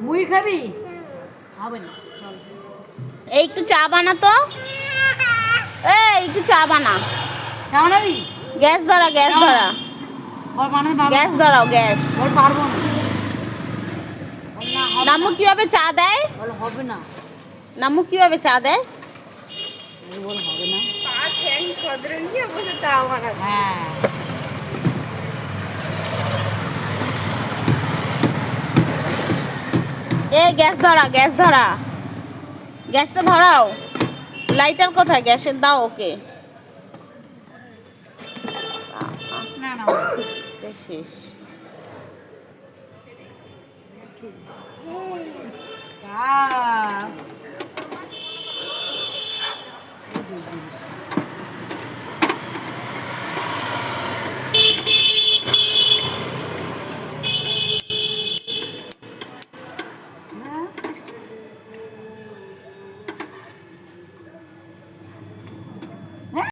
মুই খাবি হবে না এই একটু চা বানা তো, এই একটু চা বানা। চা বানাবি? গ্যাস ধরা, গ্যাস ধরা, বল বানাতে পারবো গ্যাস না। ধরাও, গ্যাস। বল পারবো না। বল না হবে নামু না। কিভাবে চা দেয়? বল হবে না। নামু কিভাবে চা দেয়? আমি বল হবে না। পা ঠ্যাং সদরে নিয়ে বসে চা বানাবে। হ্যাঁ এই গ্যাস ধরা, গ্যাস ধরা, গ্যাসটা ধরাও। লাইটার কোথায়? গ্যাসের দাও ওকে। না না শেষ। আহ